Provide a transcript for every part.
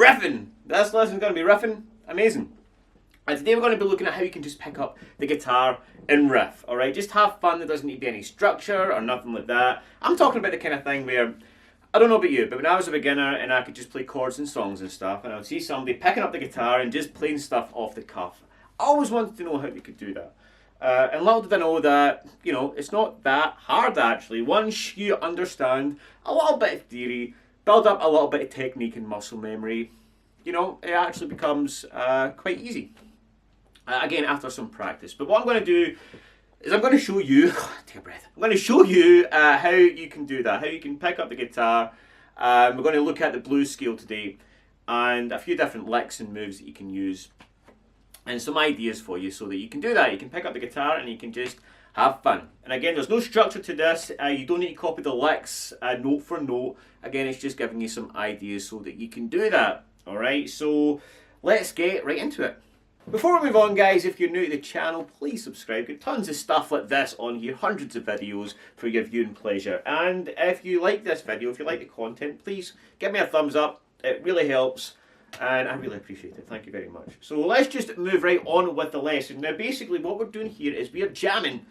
riffing. This lesson's going to be riffing. Amazing. And today we're going to be looking at how you can just pick up the guitar and riff, alright? Just have fun, there doesn't need to be any structure or nothing like that. I'm talking about the kind of thing where, I don't know about you, but when I was a beginner and I could just play chords and songs and stuff, and I would see somebody picking up the guitar and just playing stuff off the cuff, I always wanted to know how they could do that. And little did I know that, you know, it's not that hard actually. Once you understand a little bit of theory, build up a little bit of technique and muscle memory, you know, it actually becomes quite easy. Again, after some practice. But what I'm going to do is I'm going to show you, take a breath, I'm going to show you how you can do that, how you can pick up the guitar. We're going to look at the blues scale today and a few different licks and moves that you can use and some ideas for you so that you can do that. You can pick up the guitar and you can just have fun. And again, there's no structure to this. You don't need to copy the licks note for note. Again, it's just giving you some ideas so that you can do that. Alright, so let's get right into it. Before we move on, guys, if you're new to the channel, please subscribe. We've got tons of stuff like this on here, hundreds of videos for your viewing pleasure. And if you like this video, if you like the content, please give me a thumbs up. It really helps, and I really appreciate it. Thank you very much. So let's just move right on with the lesson. Now, basically, what we're doing here is we are jamming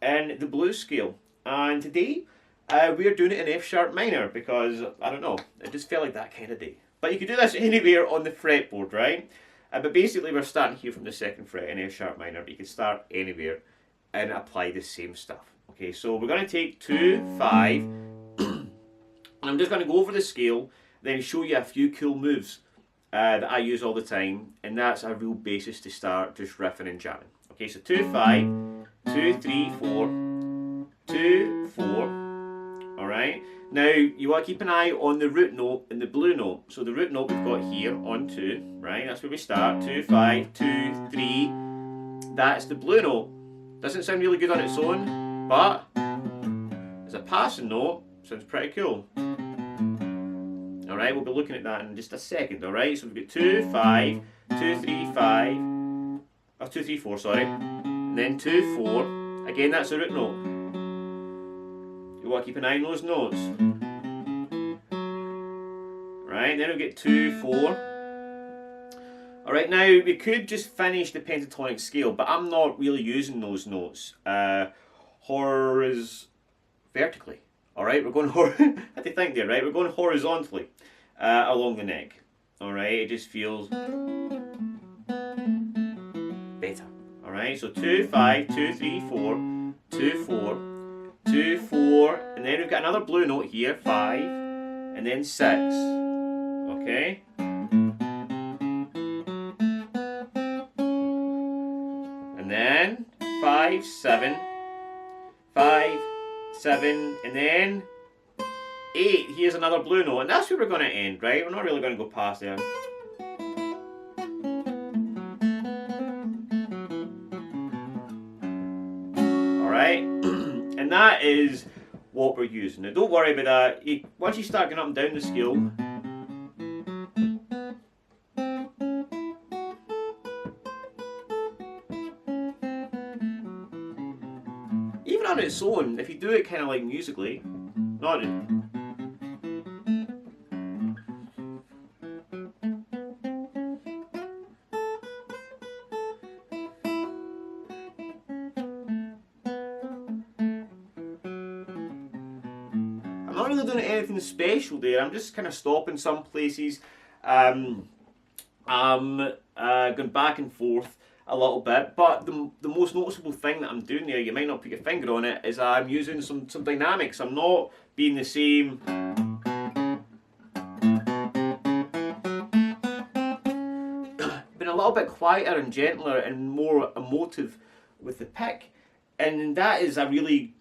in the blues scale. And today, we're doing it in F sharp minor because, I don't know, it just felt like that kind of day. But you can do this anywhere on the fretboard, right? But basically we're starting here from the 2nd fret in F sharp minor, but you can start anywhere and apply the same stuff. Okay, so we're going to take 2, 5, and I'm just going to go over the scale, then show you a few cool moves that I use all the time, and that's a real basis to start just riffing and jamming. Okay, so 2, 5, 2, 3, 4, 2, 4. Alright, now you want to keep an eye on the root note and the blue note. So the root note we've got here on 2, right? That's where we start. 2, 5, 2, 3. That's the blue note. Doesn't sound really good on its own, but as a passing note, sounds pretty cool. Alright, we'll be looking at that in just a second, alright? So we've got 2, 5, 2, 3, 5, or 2, 3, 4, sorry. And then 2, 4. Again, that's the root note. You want to keep an eye on those notes. Right, then we get 2, 4. Alright, now we could just finish the pentatonic scale, but I'm not really using those notes vertically. Alright, we're going I had to think there, right? We're going horizontally along the neck. Alright, it just feels better. Alright, so 2, 5, 2, 3, 4, 2, 4. 2, 4, and then we've got another blue note here, 5, and then 6, okay? And then 5, 7, 5, 7, and then 8, here's another blue note, and that's where we're going to end, right? We're not really going to go past there. Alright? And that is what we're using. Now don't worry about that. Once you start going up and down the scale, even on its own, if you do it kind of like musically, not I'm not really doing anything special there. I'm just kind of stopping some places. I'm going back and forth a little bit. But the most noticeable thing that I'm doing there, you might not put your finger on it, is I'm using some dynamics. I'm not being the same. Been a little bit quieter and gentler and more emotive with the pick. And that is a really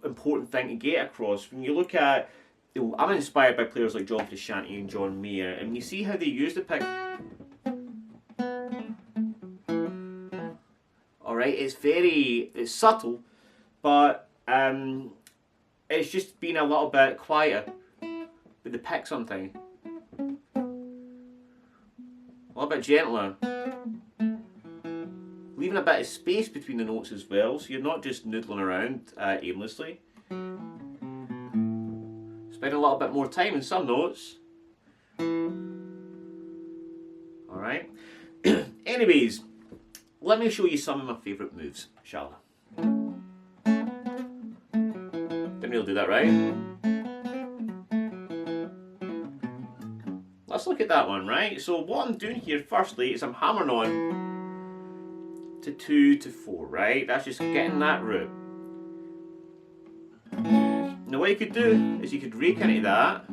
important thing to get across. When you look at, I'm inspired by players like John Frusciante and John Mayer, and you see how they use the pick. Alright, it's subtle, but it's just being a little bit quieter with the pick sometimes. A little bit gentler. Leaving a bit of space between the notes as well, so you're not just noodling around aimlessly. Spend a little bit more time in some notes. Alright? Anyways, let me show you some of my favourite moves, shall I? Didn't really do that right. Let's look at that one, right? So what I'm doing here firstly is I'm hammering on to 2 to 4, right? That's just getting that root. Now what you could do is you could rake into that,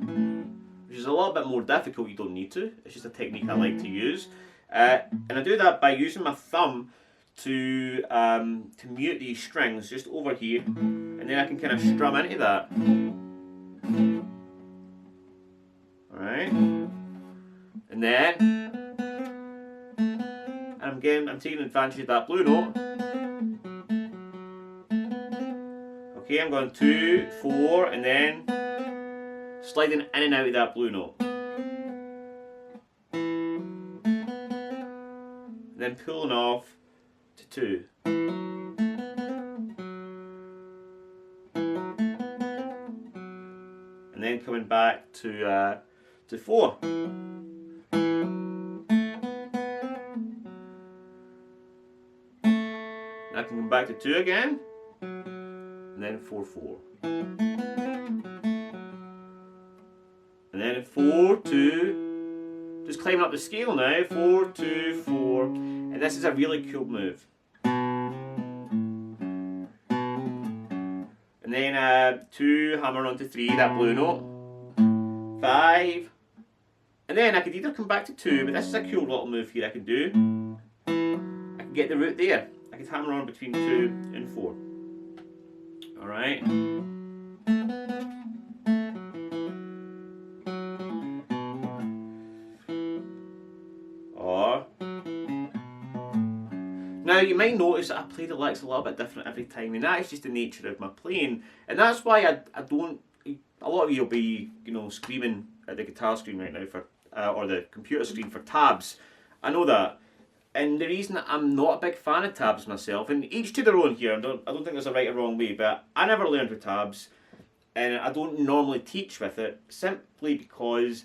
which is a little bit more difficult. You don't need to. It's just a technique I like to use. And I do that by using my thumb to mute these strings just over here, and then I can kind of strum into that. Alright? And then I'm taking advantage of that blue note. Okay, I'm going 2, 4, and then sliding in and out of that blue note. And then pulling off to 2. And then coming back to 4. I can come back to 2 again, and then 4, 4. And then 4, 2, just climbing up the scale now, 4, 2, 4, and this is a really cool move. And then 2, hammer onto 3, that blue note, 5, and then I could either come back to 2, but this is a cool little move here I can do. I can get the root there. I can hammer on between 2 and 4. Alright. Or now you might notice that I play the licks a little bit different every time, and that is just the nature of my playing, and that's why I don't. A lot of you will be, you know, screaming at the guitar screen right now for or the computer screen for tabs. I know that. And the reason that I'm not a big fan of tabs myself, and each to their own here, I don't think there's a right or wrong way, but I never learned with tabs, and I don't normally teach with it, simply because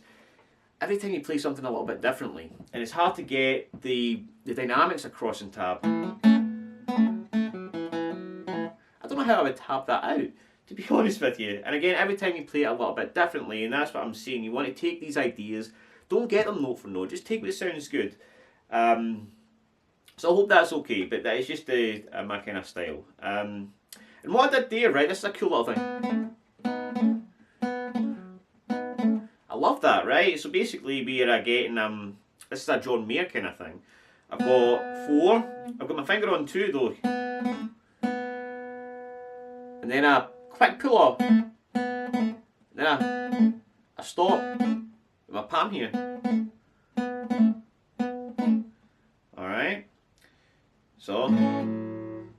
every time you play something a little bit differently, and it's hard to get the dynamics across in tab. I don't know how I would tab that out, to be honest with you. And again, every time you play it a little bit differently, and that's what I'm saying, you want to take these ideas, don't get them note for note, just take what sounds good. So I hope that's okay, but that is just my kind of style. And what I did there, right, this is a cool little thing. I love that, right? So basically we are getting, this is a John Mayer kind of thing. I've got 4, I've got my finger on 2 though. And then a quick pull off. Then a stop with my palm here. Alright, so then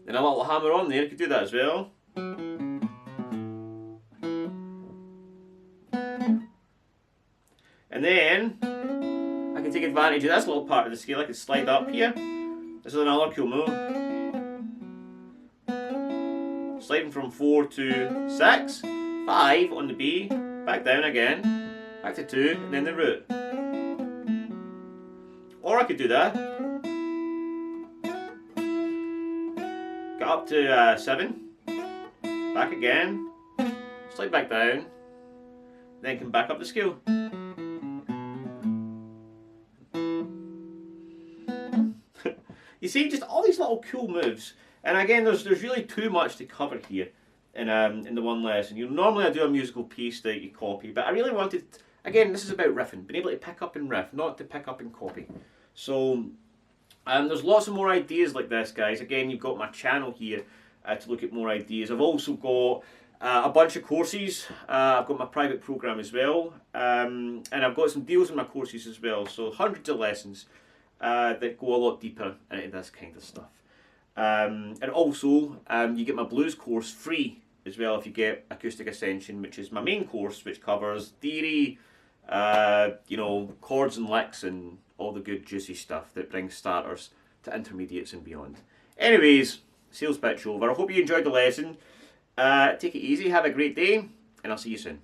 a little hammer on there, you could do that as well. And then I can take advantage of this little part of the scale. I can slide up here. This is another cool move. Sliding from 4 to 6, 5 on the B, back down again, back to 2, and then the root. Or I could do that. Get up to 7, back again, slide back down, then come back up the scale. You see, just all these little cool moves. And again, there's really too much to cover here in the one lesson. You know, normally I do a musical piece that you copy, but I really wanted, again, this is about riffing, being able to pick up and riff, not to pick up and copy. So there's lots of more ideas like this, guys. Again, you've got my channel here to look at more ideas. I've also got a bunch of courses. I've got my private program as well, and I've got some deals in my courses as well. So hundreds of lessons that go a lot deeper into this kind of stuff. And also, you get my blues course free as well if you get Acoustic Ascension, which is my main course, which covers theory, you know, chords and licks and all the good juicy stuff that brings starters to intermediates and beyond. Anyways, sales pitch over. I hope you enjoyed the lesson. Take it easy, have a great day, and I'll see you soon.